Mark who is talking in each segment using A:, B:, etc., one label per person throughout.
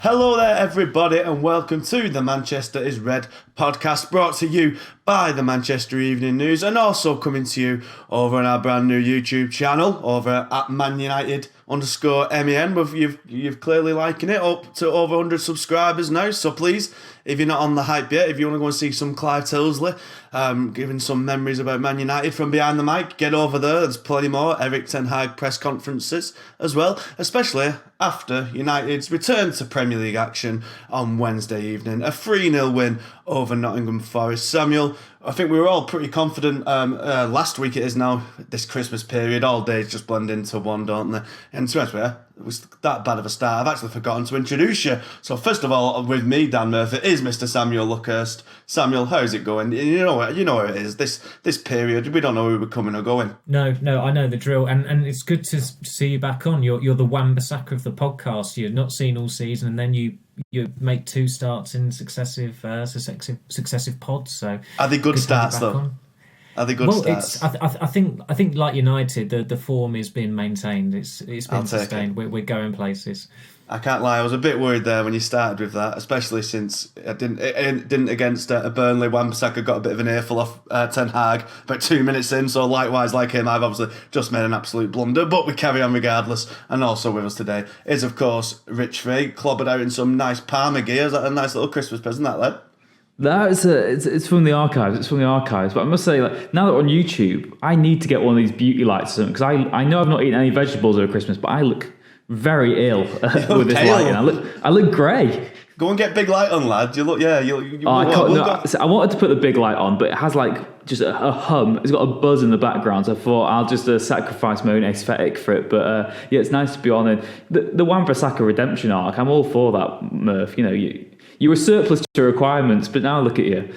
A: Hello there, everybody, and welcome to the Manchester is Red podcast, brought to you by the Manchester Evening News, and also coming to you over on our brand new YouTube channel over at Man United _MEN. You've clearly liking it, up to over 100 subscribers now. So please, if you're not on the hype yet, if you want to go and see some Clive Tilsley giving some memories about Man United from behind the mic, get over there. There's plenty more Eric Ten Hag press conferences as well, especially after United's return to Premier League action on Wednesday evening. A 3-0 win over Nottingham Forest. Samuel, I think we were all pretty confident last week. It is now this Christmas period. All days just blend into one, don't they? And to be honest with you, it was that bad of a start. I've actually forgotten to introduce you. So first of all, with me, Dan Murphy, is Mr. Samuel Luckhurst. Samuel, how's it going? You know where it is. This period, we don't know who we're coming or going.
B: No, I know the drill, and it's good to see you back on. You're the Wan-Bissaka of the podcast. You're not seen all season, and then you make two starts in successive pods. So
A: are they good starts though? Are they good starts?
B: I think like United, the form is being maintained. It's been sustained. We're going places.
A: I can't lie, I was a bit worried there when you started with that, especially since it didn't against a Burnley. Wan-Bissaka got a bit of an earful off Ten Hag about 2 minutes in, so likewise, like him, I've obviously just made an absolute blunder, but we carry on regardless. And also with us today is, of course, Rich Fay, clobbered out in some nice Parma gear. Is that a nice little Christmas present, that, lad?
C: It's from the archives. But I must say, like, now that we're on YouTube, I need to get one of these beauty lights because I know I've not eaten any vegetables over Christmas, but I look very ill with this lighting. I look grey.
A: Go and get big light on, lad. You look, yeah.
C: I wanted to put the big light on, but it has like just a hum. It's got a buzz in the background. So I thought I'll just sacrifice my own aesthetic for it. But yeah, it's nice to be on. And the Wan-Bissaka redemption arc, I'm all for that, Murph. You know, you were surplus to requirements, but now look at you.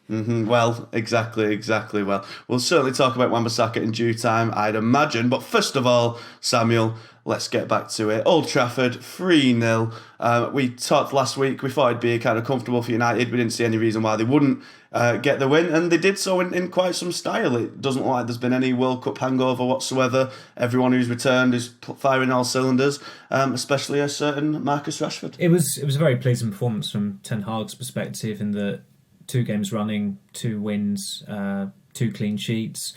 A: Mm-hmm. Well, exactly. Well, we'll certainly talk about Wan-Bissaka in due time, I'd imagine. But first of all, Samuel, let's get back to it. Old Trafford, 3-0. We talked last week, we thought it'd be kind of comfortable for United. We didn't see any reason why they wouldn't get the win, and they did so in quite some style. It doesn't look like there's been any World Cup hangover whatsoever. Everyone who's returned is firing all cylinders, especially a certain Marcus Rashford.
B: It was a very pleasing performance from Ten Hag's perspective in the 2 games running, 2 wins, 2 clean sheets,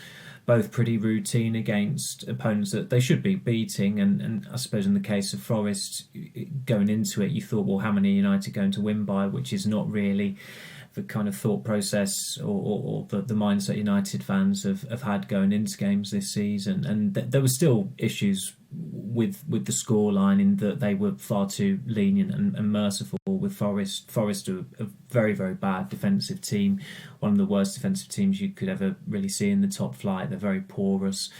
B: both pretty routine against opponents that they should be beating. And I suppose in the case of Forest, going into it, you thought, well, how many are United going to win by? Which is not really the kind of thought process or the mindset United fans have had going into games this season. And there were still issues with the scoreline in that they were far too lenient and merciful with Forest. Forest are a very, very bad defensive team, one of the worst defensive teams you could ever really see in the top flight. They're very porous.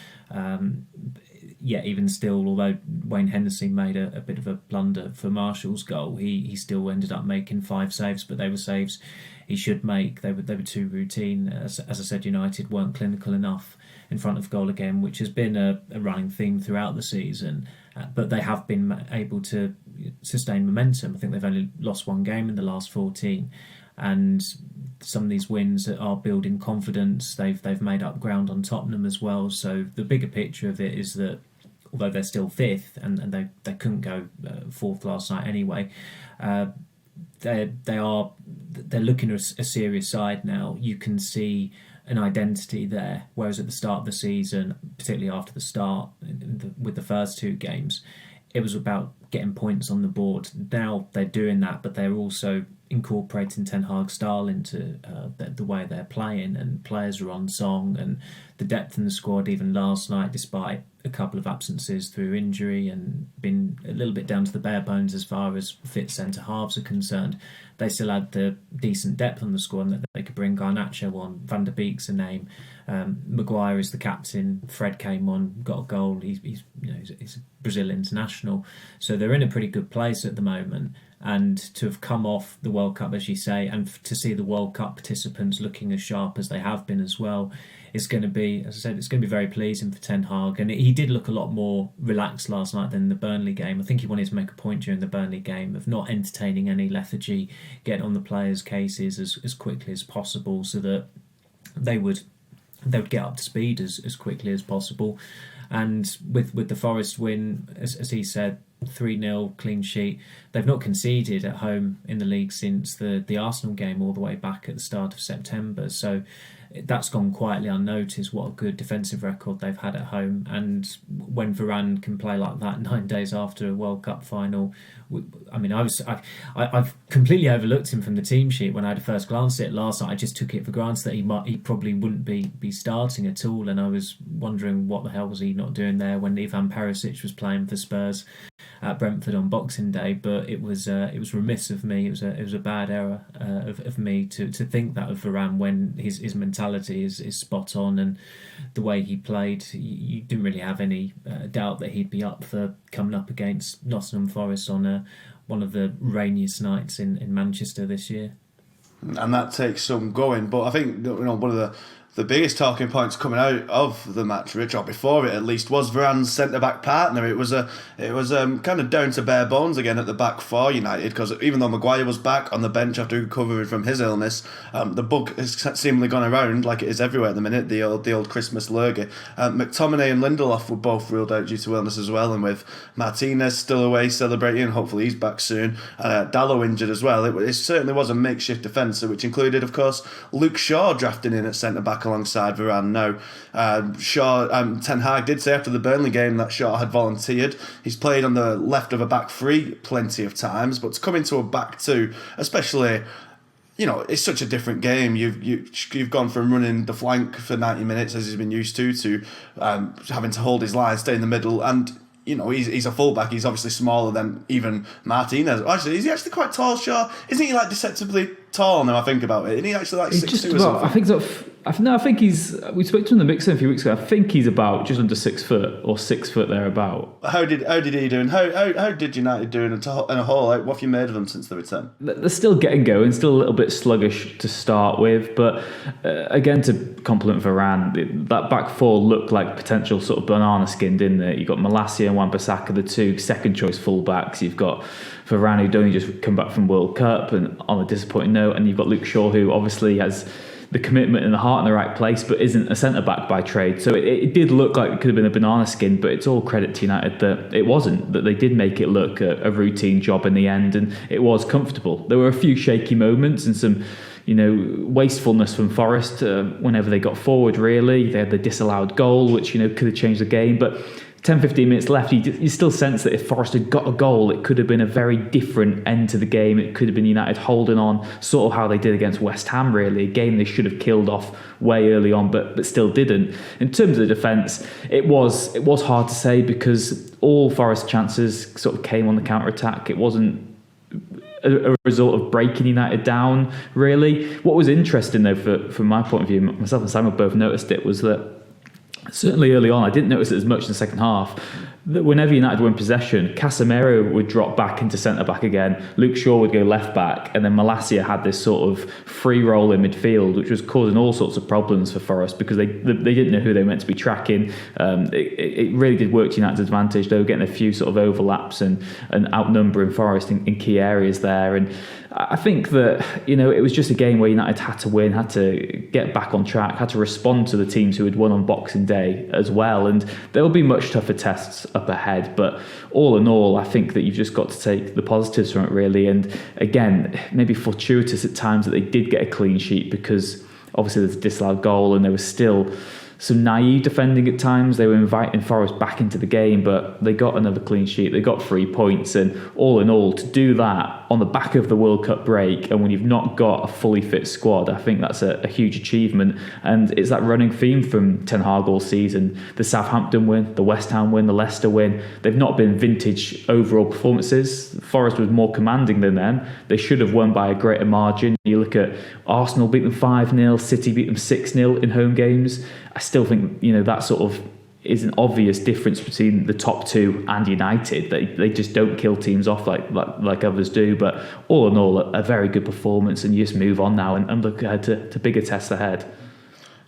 B: Even still, although Wayne Hennessy made a bit of a blunder for Marshall's goal, he still ended up making 5 saves, but they were saves he should make. They were too routine. As I said, United weren't clinical enough in front of goal again, which has been a running theme throughout the season. But they have been able to sustain momentum. I think they've only lost 1 game in the last 14. And some of these wins are building confidence. They've made up ground on Tottenham as well. So the bigger picture of it is that although they're still 5th and they couldn't go 4th last night anyway, they're looking at a serious side now. You can see an identity there, whereas at the start of the season, particularly after the start with the first 2 games, it was about getting points on the board. Now they're doing that, but they're also incorporating Ten Hag's style into the way they're playing, and players are on song, and the depth in the squad even last night, despite a couple of absences through injury and been a little bit down to the bare bones as far as fit centre halves are concerned, they still had the decent depth on the squad that they could bring Garnacho on. Van der Beek's a name. Maguire is the captain. Fred came on, got a goal. He's a Brazil international, so they're in a pretty good place at the moment. And to have come off the World Cup, as you say, and to see the World Cup participants looking as sharp as they have been as well, it's going to be, as I said, it's going to be very pleasing for Ten Hag. And he did look a lot more relaxed last night than the Burnley game. I think he wanted to make a point during the Burnley game of not entertaining any lethargy, get on the players' cases as quickly as possible so that they would they would get up to speed as quickly as possible. And with the Forest win, as he said, 3-0 clean sheet. They've not conceded at home in the league since the Arsenal game all the way back at the start of September. So that's gone quietly unnoticed. What a good defensive record they've had at home. And when Varane can play like that 9 days after a World Cup final, I mean, I've completely overlooked him from the team sheet when I had a first glance at it last night. I just took it for granted that he probably wouldn't be starting at all, and I was wondering what the hell was he not doing there when Ivan Perisic was playing for Spurs at Brentford on Boxing Day. But it was remiss of me. It was a bad error of me to think that of Varane when his mentality is spot on, and the way he played, you didn't really have any doubt that he'd be up for coming up against Nottingham Forest on one of the rainiest nights in Manchester this year.
A: And that takes some going. But I think one of the biggest talking points coming out of the match, Rich, or before it at least, was Varane's centre-back partner. It was kind of down to bare bones again at the back for United, because even though Maguire was back on the bench after recovering from his illness, the bug has seemingly gone around like it is everywhere at the minute, the old Christmas lurgy. McTominay and Lindelof were both ruled out due to illness as well, and with Martinez still away celebrating, hopefully he's back soon, and Dalot injured as well, it certainly was a makeshift defence, which included, of course, Luke Shaw drafting in at centre-back alongside Varane. Now, Shaw, Ten Hag did say after the Burnley game that Shaw had volunteered. He's played on the left of a back three plenty of times, but to come into a back two, especially, it's such a different game. You've gone from running the flank for 90 minutes as he's been used to having to hold his line, stay in the middle, and he's a fullback. He's obviously smaller than even Martinez. Actually, is he actually quite tall, Shaw? Isn't he like deceptively tall now I think about it? Isn't he actually like 6'2" or something?
C: I think he's. We spoke to him in the mix a few weeks ago. I think he's about just under 6 foot or 6 foot thereabout.
A: How did he do? And how did United do in a whole? Like, what have you made of them since the return?
C: They're still getting going, still a little bit sluggish to start with. But again, to compliment Varane, that back four looked like potential sort of banana skin, didn't it? You've got Malacia and Wan-Bissaka, the two second choice fullbacks. You've got Varane, who'd only just come back from World Cup and on a disappointing note, and you've got Luke Shaw, who obviously has the commitment and the heart in the right place, but isn't a centre-back by trade. So it did look like it could have been a banana skin, but it's all credit to United that it wasn't, that they did make it look a routine job in the end, and it was comfortable. There were a few shaky moments and some wastefulness from Forest whenever they got forward, really. They had the disallowed goal, which could have changed the game, but 10-15 minutes left, you still sense that if Forest had got a goal, it could have been a very different end to the game. It could have been United holding on, sort of how they did against West Ham, really. A game they should have killed off way early on, but still didn't. In terms of the defence, it was hard to say, because all Forest chances sort of came on the counter-attack. It wasn't a result of breaking United down, really. What was interesting, though, from my point of view, myself and Samuel both noticed it, was that certainly early on, I didn't notice it as much in the second half, that whenever United were in possession, Casemiro would drop back into centre-back again, Luke Shaw would go left-back, and then Malacia had this sort of free role in midfield, which was causing all sorts of problems for Forest, because they didn't know who they were meant to be tracking. It really did work to United's advantage, though, getting a few sort of overlaps and outnumbering Forest in key areas there. And I think that, it was just a game where United had to win, had to get back on track, had to respond to the teams who had won on Boxing Day as well. And there will be much tougher tests up ahead. But all in all, I think that you've just got to take the positives from it, really. And again, maybe fortuitous at times that they did get a clean sheet, because obviously there's a disallowed goal and there was still some naive defending at times. They were inviting Forest back into the game, but they got another clean sheet. They got 3 points, and all in all, to do that on the back of the World Cup break, and when you've not got a fully fit squad, I think that's a huge achievement. And it's that running theme from Ten Hag all season. The Southampton win, the West Ham win, the Leicester win. They've not been vintage overall performances. Forest was more commanding than them. They should have won by a greater margin. You look at Arsenal beat them 5-0, City beat them 6-0 in home games. I still think, that sort of is an obvious difference between the top two and United. They just don't kill teams off like others do. But all in all, a very good performance, and you just move on now and look ahead to bigger tests ahead.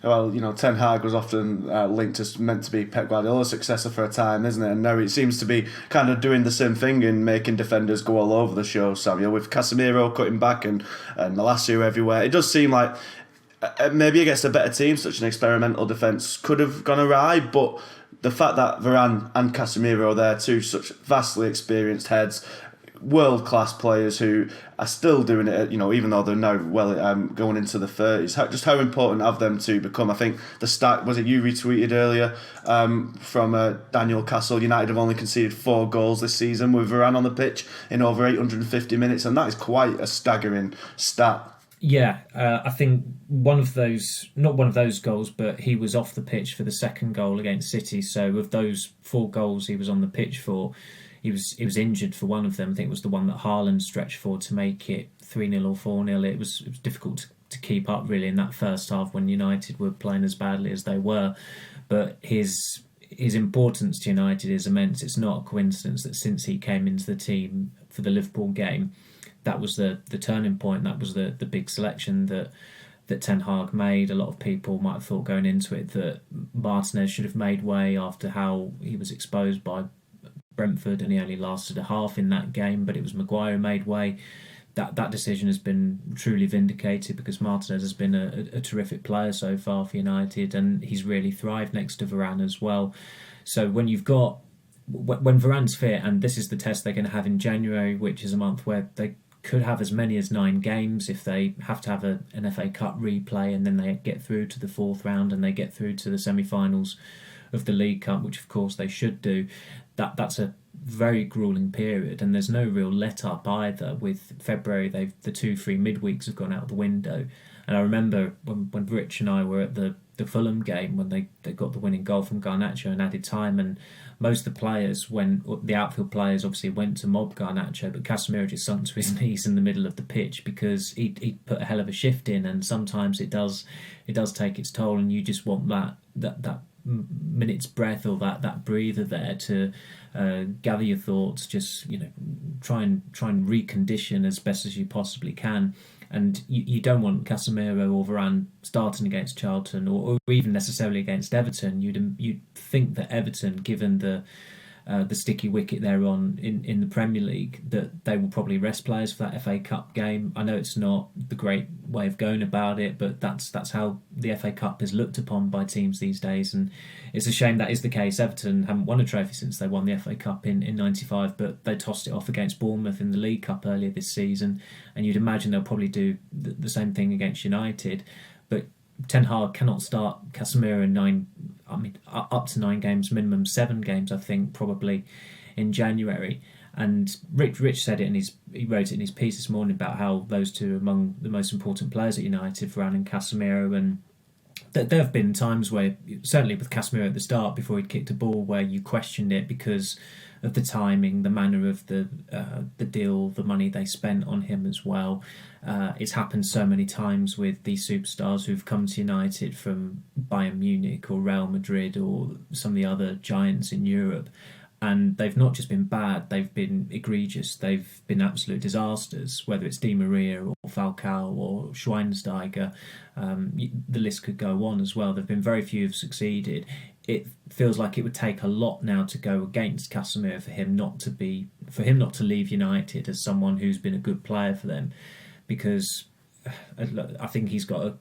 A: Well, Ten Hag was often linked as meant to be Pep Guardiola's successor for a time, isn't it? And now it seems to be kind of doing the same thing and making defenders go all over the show, Samuel, with Casemiro cutting back and Malacia everywhere. It does seem like maybe against a better team, such an experimental defence could have gone awry, but the fact that Varane and Casemiro are there, two such vastly experienced heads, world-class players who are still doing it, even though they're now going into the 30s. How important have them to become? I think the stat, was it you retweeted earlier, from Daniel Castle, United have only conceded 4 goals this season with Varane on the pitch in over 850 minutes, and that is quite a staggering stat.
B: Yeah, I think not one of those goals, but he was off the pitch for the second goal against City. So of those 4 goals he was on the pitch for, he was injured for one of them. I think it was the one that Haaland stretched for to make it 3-0 or 4-0. It was difficult to keep up really in that first half when United were playing as badly as they were. But his importance to United is immense. It's not a coincidence that since he came into the team for the Liverpool game, that was the turning point. That was the big selection that Ten Hag made. A lot of people might have thought going into it that Martinez should have made way after how he was exposed by Brentford, and he only lasted a half in that game, but it was Maguire who made way. That decision has been truly vindicated because Martinez has been a terrific player so far for United, and he's really thrived next to Varane as well. So when Varane's fit, and this is the test they're going to have in January, which is a month where they could have as many as 9 games if they have to have an FA Cup replay, and then they get through to the 4th round and they get through to the semi-finals of the League Cup, which of course they should do. That's a very gruelling period, and there's no real let up either. With February, the 2-3 midweeks have gone out the window. And I remember when Rich and I were at the Fulham game when they got the winning goal from Garnacho in added time, and most of the players, when the outfield players obviously went to mob Garnacho, but Casemiro just sunk to his knees in the middle of the pitch because he put a hell of a shift in, and sometimes it does take its toll, and you just want that minute's breath or that breather there to gather your thoughts, just try and recondition as best as you possibly can. And you don't want Casemiro or Varane starting against Charlton or even necessarily against Everton. You'd think that Everton, given the sticky wicket they're on in the Premier League, that they will probably rest players for that FA Cup game. I know it's not the great way of going about it, but that's how the FA Cup is looked upon by teams these days, and it's a shame that is the case. Everton haven't won a trophy since they won the FA Cup in 95, but they tossed it off against Bournemouth in the League Cup earlier this season, and you'd imagine they'll probably do the same thing against United. But Ten Hag cannot start Casemiro in up to 9 games, minimum 7 games, I think, probably in January. And Rich said it, and he wrote it in his piece this morning about how those two are among the most important players at United, Varane and Casemiro. And there have been times where, certainly with Casemiro at the start, before he'd kicked a ball, where you questioned it because of the timing, the manner of the deal, the money they spent on him as well. It's happened so many times with these superstars who've come to United from Bayern Munich or Real Madrid or some of the other giants in Europe, and they've not just been bad, they've been egregious, they've been absolute disasters, whether it's Di Maria or Falcao or Schweinsteiger. The list could go on as well. There have been very few who've succeeded. It feels like it would take a lot now to go against Casemiro for him not to leave United as someone who's been a good player for them, because I think he's got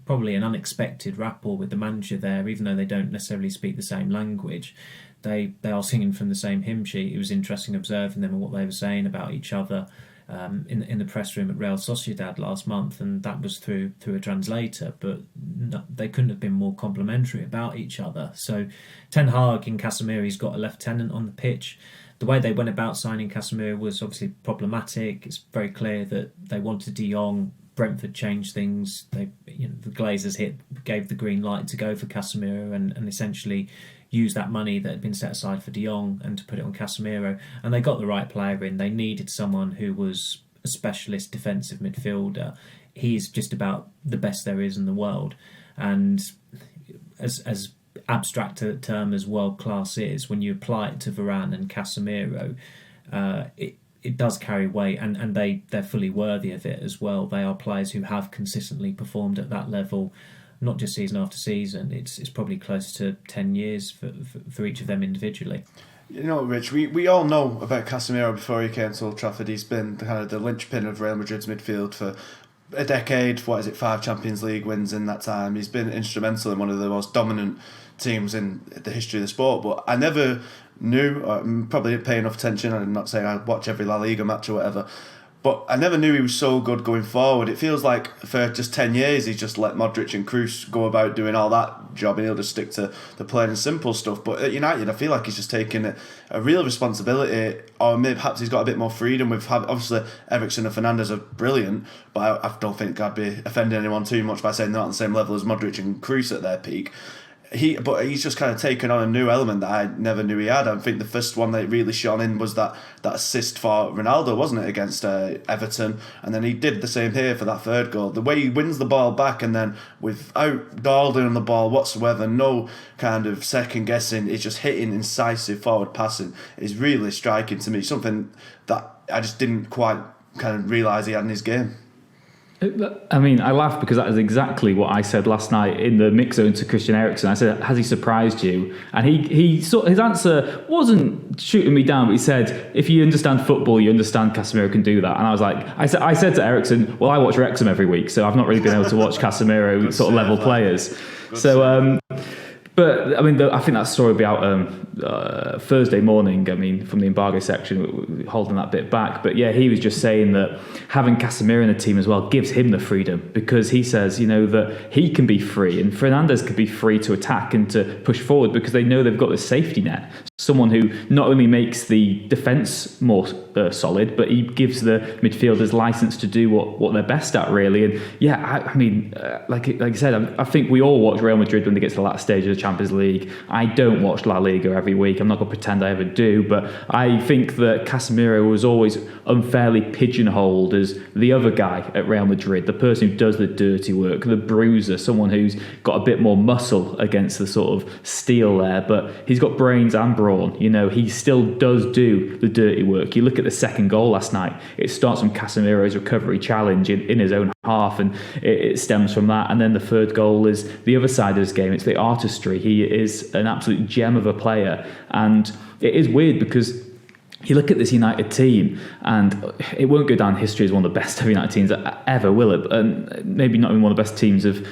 B: probably an unexpected rapport with the manager there, even though they don't necessarily speak the same language. They are singing from the same hymn sheet. It was interesting observing them and what they were saying about each other in the press room at Real Sociedad last month, and that was through a translator, but they couldn't have been more complimentary about each other. So Ten Hag in Casemiro, he's got a lieutenant on the pitch. The way they went about signing Casemiro was obviously problematic. It's very clear that they wanted De Jong. Brentford changed things. The Glazers gave the green light to go for Casemiro and essentially use that money that had been set aside for De Jong and to put it on Casemiro. And they got the right player in. They needed someone who was a specialist defensive midfielder. He's just about the best there is in the world. And as abstract a term as world class is, when you apply it to Varane and Casemiro, it does carry weight, and they're fully worthy of it as well. They are players who have consistently performed at that level, not just season after season. It's probably close to 10 years for each of them individually.
A: Rich, we all know about Casemiro before he came to Old Trafford. He's been kind of the linchpin of Real Madrid's midfield for a decade, 5 Champions League wins in that time. He's been instrumental in one of the most dominant teams in the history of the sport. But I never knew, or probably didn't pay enough attention. I'm not saying I watch every La Liga match or whatever, but I never knew he was so good going forward. It feels like for just 10 years he's just let Modric and Kroos go about doing all that job and he'll just stick to the plain and simple stuff. But at United, I feel like he's just taken a real responsibility, or maybe perhaps he's got a bit more freedom. Obviously Eriksen and Fernandes are brilliant, but I don't think I'd be offending anyone too much by saying they're not on the same level as Modric and Kroos at their peak. But he's just kind of taken on a new element that I never knew he had. I think the first one that really shone in was that assist for Ronaldo, wasn't it, against Everton? And then he did the same here for that third goal. The way he wins the ball back and then without dawdling on the ball whatsoever, no kind of second guessing, it's just hitting incisive forward passing is really striking to me. Something that I just didn't quite kind of realise he had in his game.
C: I mean, I laugh because that is exactly what I said last night in the mix zone to Christian Eriksen. I said, "Has he surprised you?" And his answer wasn't shooting me down, but he said, "If you understand football, you understand Casemiro can do that." And I was like, I said to Eriksen, "Well, I watch Wrexham every week, so I've not really been able to watch Casemiro sort of level players." But I mean, I think that story will be out Thursday morning. I mean, from the embargo section, holding that bit back. But yeah, he was just saying that having Casemiro in the team as well gives him the freedom, because he says, that he can be free and Fernandes can be free to attack and to push forward, because they know they've got this safety net. Someone who not only makes the defence more solid, but he gives the midfielders license to do what they're best at, really. And yeah, I mean, like I said, I think we all watch Real Madrid when they get to the last stage of the Champions League. I don't watch La Liga every week. I'm not going to pretend I ever do, but I think that Casemiro was always unfairly pigeonholed as the other guy at Real Madrid, the person who does the dirty work, the bruiser, someone who's got a bit more muscle against the sort of steel there, but he's got brains and brawn. He still does do the dirty work. You look at the second goal last night, it starts from Casemiro's recovery challenge in his own half, and it stems from that. And then the third goal is the other side of his game. It's the artistry. He is an absolute gem of a player, and it is weird because you look at this United team, and it won't go down in history as one of the best United teams ever, will it? And maybe not even one of the best teams of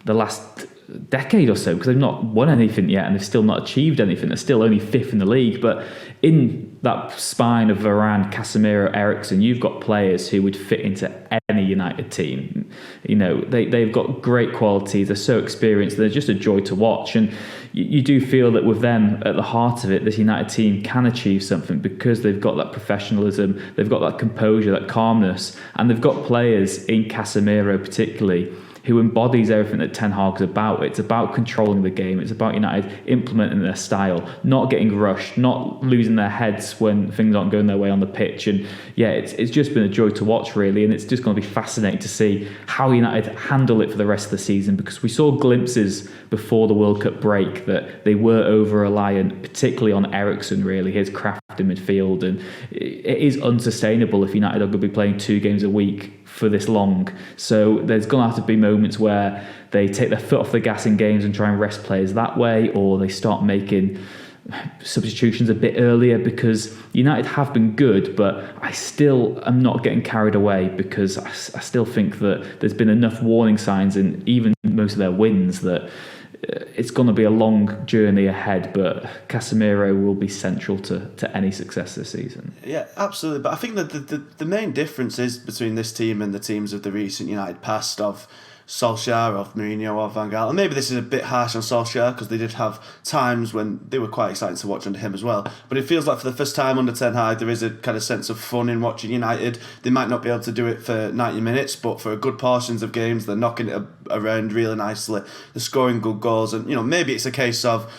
C: the last decade or so, because they've not won anything yet and they've still not achieved anything. They're still only fifth in the league. But in that spine of Varane, Casemiro, Eriksen, you've got players who would fit into any United team. They've got great qualities. They're so experienced. They're just a joy to watch. And you do feel that with them at the heart of it, this United team can achieve something because they've got that professionalism, they've got that composure, that calmness, and they've got players in Casemiro particularly who embodies everything that Ten Hag's about. It's about controlling the game. It's about United implementing their style, not getting rushed, not losing their heads when things aren't going their way on the pitch. And yeah, it's just been a joy to watch, really. And it's just going to be fascinating to see how United handle it for the rest of the season, because we saw glimpses before the World Cup break that they were over-reliant, particularly on Eriksen, really, his craft in midfield. And it is unsustainable if United are going to be playing 2 games a week for this long. So there's going to have to be moments where they take their foot off the gas in games and try and rest players that way, or they start making substitutions a bit earlier, because United have been good, but I still am not getting carried away, because I still think that there's been enough warning signs in even most of their wins that it's going to be a long journey ahead, but Casemiro will be central to any success this season.
A: Yeah, absolutely. But I think that the main difference is between this team and the teams of the recent United past, of Solskjaer, of Mourinho, or Van Gaal. And maybe this is a bit harsh on Solskjaer, because they did have times when they were quite exciting to watch under him as well. But it feels like for the first time under Ten Hag, there is a kind of sense of fun in watching United. They might not be able to do it for 90 minutes, but for good portions of games, they're knocking it around really nicely. They're scoring good goals. And, maybe it's a case of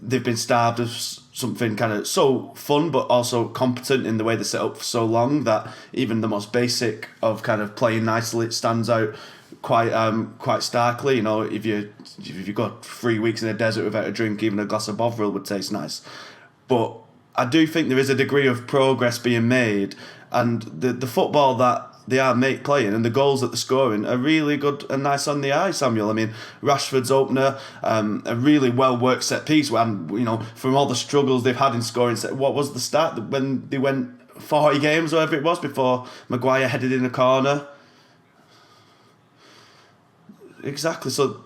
A: they've been starved of something kind of so fun but also competent in the way they set up for so long that even the most basic of kind of playing nicely stands out quite starkly. If you got 3 weeks in a desert without a drink, even a glass of Bovril would taste nice. But I do think there is a degree of progress being made, and the football that they are playing and the goals that they're scoring are really good and nice on the eye, Samuel. I mean, Rashford's opener, a really well worked set piece, and from all the struggles they've had in scoring what was the start when they went 40 games or whatever it was before Maguire headed in a corner? exactly. So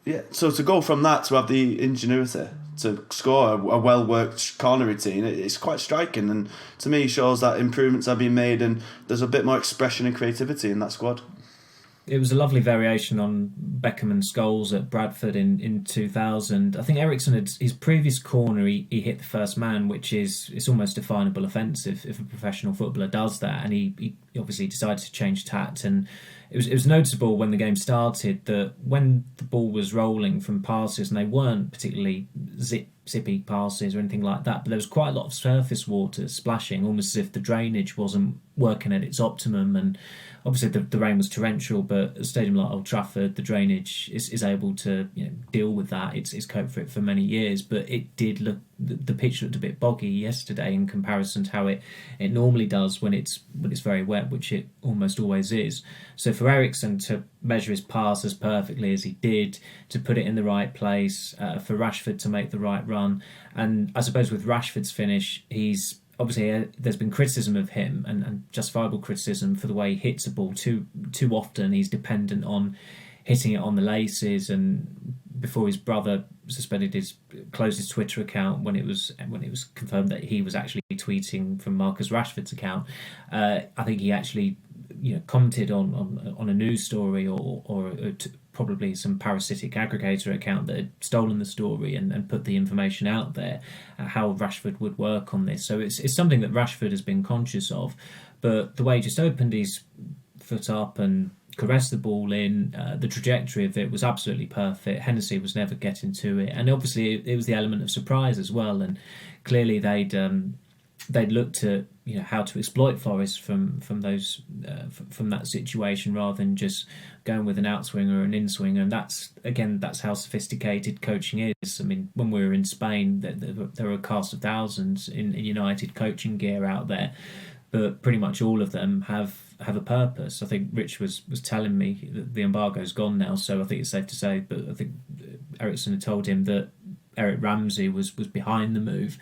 A: to go from that to have the ingenuity to score a well-worked corner routine, it's quite striking, and to me shows that improvements are being made and there's a bit more expression and creativity in that squad.
B: It was a lovely variation on Beckham and Scholes at Bradford in 2000. I think Ericsson had his previous corner, he hit the first man, which is it's almost definable offensive if a professional footballer does that. And he obviously decided to change tact, and it was noticeable when the game started that when the ball was rolling from passes, and they weren't particularly zippy passes or anything like that, but there was quite a lot of surface water splashing, almost as if the drainage wasn't working at its optimum. And obviously the rain was torrential, but a stadium like Old Trafford, the drainage is able to deal with that. It's coped for it for many years, but it did look, the pitch looked a bit boggy yesterday in comparison to how it normally does when it's very wet, which it almost always is. So for Ericsson to measure his pass as perfectly as he did, to put it in the right place, for Rashford to make the right run, and I suppose with Rashford's finish, he's obviously there's been criticism of him and justifiable criticism for the way he hits a ball. Too often he's dependent on hitting it on the laces, and before his brother closed his Twitter account when it was confirmed that he was actually tweeting from Marcus Rashford's account, I think he actually commented on a news story or probably some parasitic aggregator account that had stolen the story and put the information out there, how Rashford would work on this. So it's something that Rashford has been conscious of, but the way he just opened his foot up and caressed the ball in, the trajectory of it was absolutely perfect. Hennessy was never getting to it, and obviously it was the element of surprise as well, and clearly they'd looked at how to exploit Forest from that situation rather than just going with an outswinger or an inswinger, and that's how sophisticated coaching is. I mean, when we were in Spain, there were a cast of thousands in United coaching gear out there, but pretty much all of them have a purpose. I think Rich was telling me that the embargo's gone now, so I think it's safe to say, but I think Ericsson had told him that Eric Ramsey was behind the move.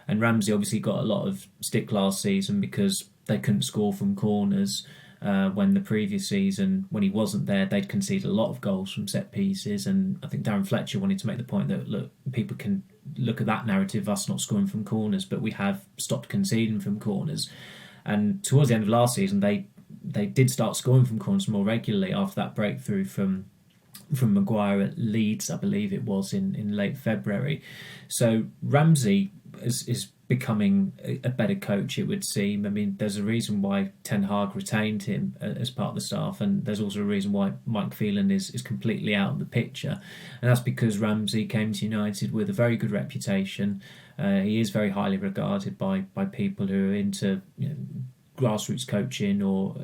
B: And Ramsey obviously got a lot of stick last season because they couldn't score from corners, when the previous season, when he wasn't there, they'd conceded a lot of goals from set pieces. And I think Darren Fletcher wanted to make the point that, look, people can look at that narrative, us not scoring from corners, but we have stopped conceding from corners. And towards the end of last season, they did start scoring from corners more regularly after that breakthrough from Maguire at Leeds, I believe it was, in late February. So Ramsey is becoming a better coach, it would seem. I mean, there's a reason why Ten Hag retained him as part of the staff, and there's also a reason why Mike Phelan is completely out of the picture, and that's because Ramsey came to United with a very good reputation. He is very highly regarded by people who are into grassroots coaching or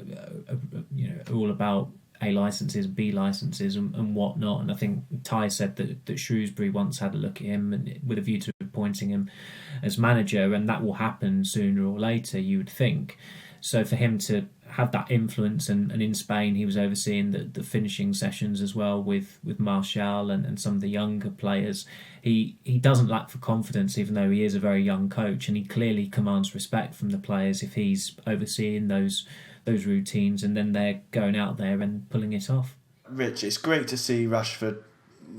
B: all about A licenses, B licenses, and whatnot. And I think Ty said that Shrewsbury once had a look at him and with a view to appointing him as manager, and that will happen sooner or later, you would think. So for him to have that influence, and in Spain he was overseeing the finishing sessions as well with Marshall and some of the younger players. He doesn't lack for confidence, even though he is a very young coach, and he clearly commands respect from the players if he's overseeing those routines and then they're going out there and pulling it off.
A: Rich, it's great to see Rashford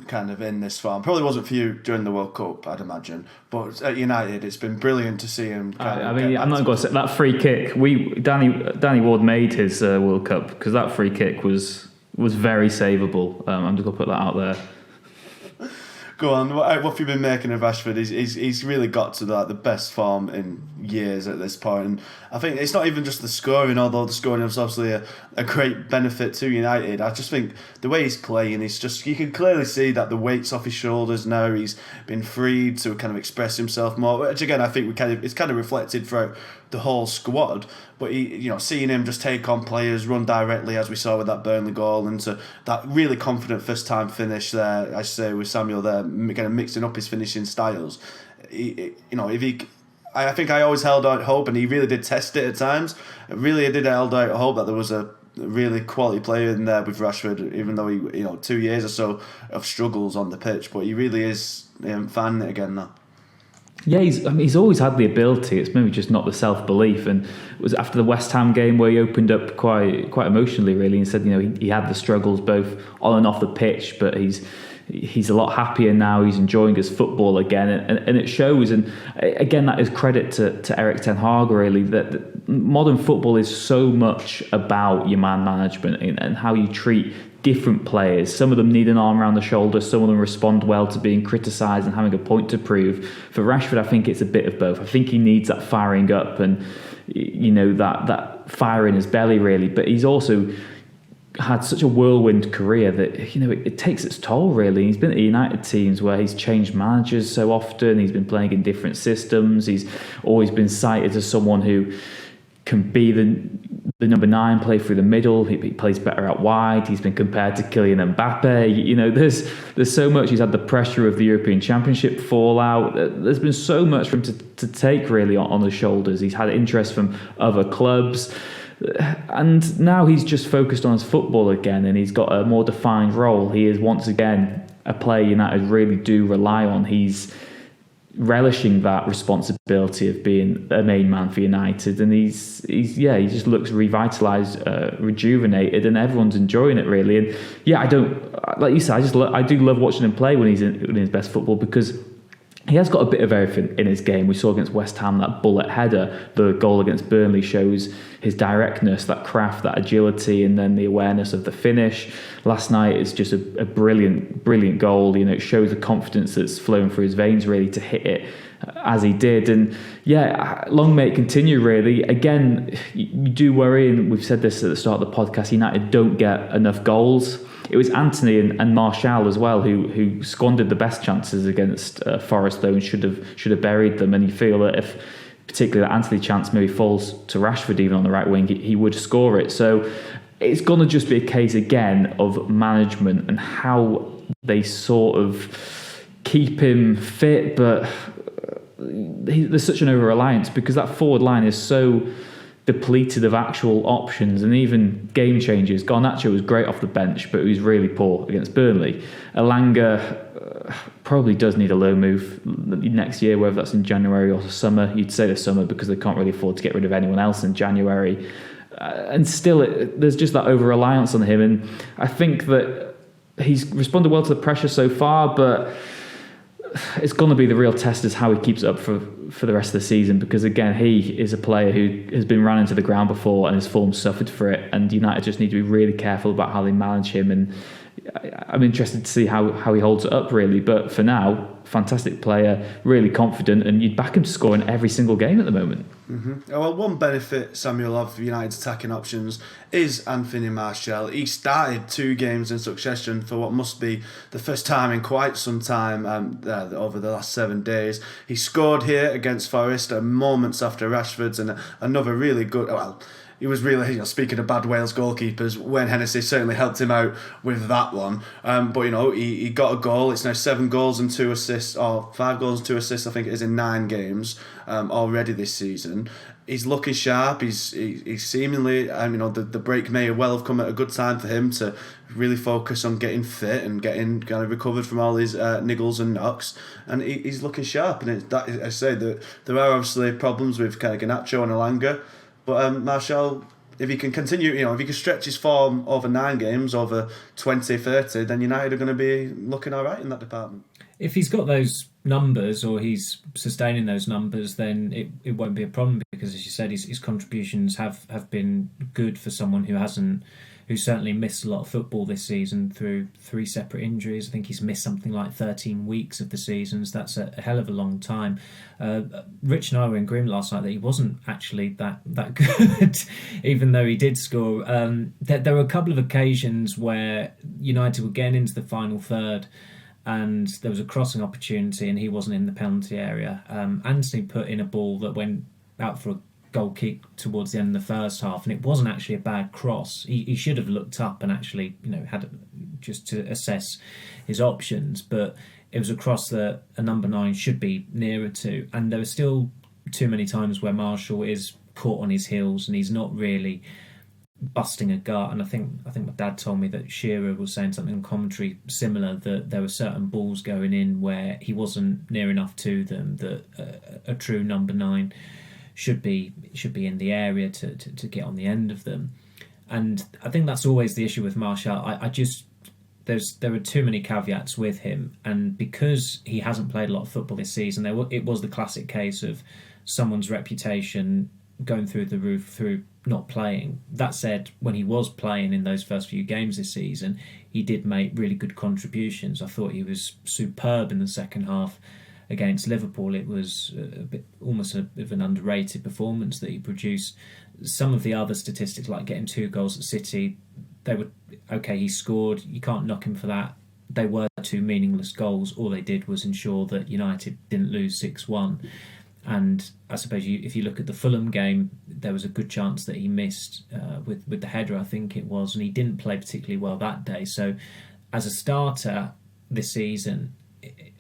A: kind of in this form. Probably wasn't for you during the World Cup, I'd imagine, but at United it's been brilliant to see him.
C: I'm not going to say that free kick. Danny Ward made his World Cup because that free kick was very savable. I'm just going to put that out there.
A: Go on, what have you been making of Rashford? He's really got to the best form in years at this point. And I think it's not even just the scoring, although the scoring is obviously a great benefit to United. I just think the way he's playing, you can clearly see that the weight's off his shoulders now. He's been freed to kind of express himself more, which again I think it's kind of reflected throughout the whole squad. But seeing him just take on players, run directly as we saw with that Burnley goal, and to that really confident first time finish there, I say with Samuel there, kind of mixing up his finishing styles. I think I always held out hope, and he really did test it at times. I did held out hope that there was a really quality player in there with Rashford, even though he 2 years or so of struggles on the pitch. But he really is finding it again now.
C: Yeah, he's always had the ability. It's maybe just not the self-belief. And it was after the West Ham game where he opened up quite emotionally, really, and said, he had the struggles both on and off the pitch, but he's a lot happier now. He's enjoying his football again, and it shows. And again, that is credit to Erik ten Hag, really, that modern football is so much about your man management and how you treat different players. Some of them need an arm around the shoulder, some of them respond well to being criticised and having a point to prove. For Rashford, I think it's a bit of both. I think he needs that firing up and that fire in his belly, really, but he's also had such a whirlwind career that it takes its toll, really. He's been at United teams where he's changed managers so often. He's been playing in different systems. He's always been cited as someone who can be the number 9, play through the middle. He plays better out wide. He's been compared to Kylian Mbappe. There's so much. He's had the pressure of the European Championship fallout. There's been so much for him to take, really, on his shoulders. He's had interest from other clubs. And now he's just focused on his football again, and he's got a more defined role. He is once again a player United really do rely on. He's relishing that responsibility of being a main man for United, and he just looks revitalised, rejuvenated, and everyone's enjoying it, really. And I don't, like you said, I do love watching him play when he's in his best football, because he has got a bit of everything in his game. We saw against West Ham that bullet header. The goal against Burnley shows his directness, that craft, that agility, and then the awareness of the finish. Last night is just a brilliant goal. It shows the confidence that's flowing through his veins, really, to hit it as he did. And long may it continue, really. Again, you do worry, and we've said this at the start of the podcast, United don't get enough goals. It was Anthony and Marshall as well who squandered the best chances against Forest, though, and should have buried them. And you feel that if particularly that Anthony chance maybe falls to Rashford even on the right wing, he would score it. So it's going to just be a case again of management and how they sort of keep him fit, but there's such an over-reliance because that forward line is so depleted of actual options and even game changers. Garnacho was great off the bench, but he was really poor against Burnley. Elanga probably does need a loan move next year, whether that's in January or summer. You'd say the summer because they can't really afford to get rid of anyone else in January. And still, there's just that over-reliance on him. And I think that he's responded well to the pressure so far, but it's going to be the real test is how he keeps it up for the rest of the season, because again, he is a player who has been run into the ground before and his form suffered for it, and United just need to be really careful about how they manage him, and I'm interested to see how he holds it up, really. But for now, fantastic player, really confident, and you'd back him to score in every single game at the moment.
A: Mm-hmm. Well, one benefit, Samuel, of United's attacking options is Anthony Marshall. He started 2 games in succession for what must be the first time in quite some time over the last 7 days. He scored here against Forest moments after Rashford's, and another really good... He was really, speaking of bad Wales goalkeepers, Wayne Hennessy certainly helped him out with that one. But he got a goal. It's now 7 goals and 2 assists, or 5 goals and 2 assists, I think it is, in 9 games already this season. He's looking sharp. He's seemingly, the break may well have come at a good time for him to really focus on getting fit and getting kind of recovered from all his niggles and knocks. And he's looking sharp. And I say that there are obviously problems with kind of Garnacho and Elanga. But Marshall, if he can continue, if he can stretch his form over 9 games, over 20, 30, then United are going to be looking all right in that department.
B: If he's got those numbers, or he's sustaining those numbers, then it won't be a problem, because, as you said, his contributions have been good for someone who certainly missed a lot of football this season through 3 separate injuries. I think he's missed something like 13 weeks of the season. So that's a hell of a long time. Rich and I were in agreement last night that he wasn't actually that good, even though he did score. There were a couple of occasions where United were getting into the final third and there was a crossing opportunity and he wasn't in the penalty area. Anthony put in a ball that went out for a goal kick towards the end of the first half, and it wasn't actually a bad cross. He should have looked up and actually, had just to assess his options, but it was a cross that a number 9 should be nearer to, and there are still too many times where Marshall is caught on his heels and he's not really busting a gut. And I think my dad told me that Shearer was saying something in commentary similar, that there were certain balls going in where he wasn't near enough to them, that a true number 9 should be in the area to get on the end of them. And I think that's always the issue with Marshall. I just there are too many caveats with him, and because he hasn't played a lot of football this season, it was the classic case of someone's reputation going through the roof through not playing. That said, when he was playing in those first few games this season, he did make really good contributions. I thought he was superb in the second half against Liverpool. It was almost a bit of an underrated performance that he produced. Some of the other statistics, like getting 2 goals at City, they were okay. He scored. You can't knock him for that. They were 2 meaningless goals. All they did was ensure that United didn't lose 6-1. And I suppose if you look at the Fulham game, there was a good chance that he missed with the header, I think it was, and he didn't play particularly well that day. So as a starter this season,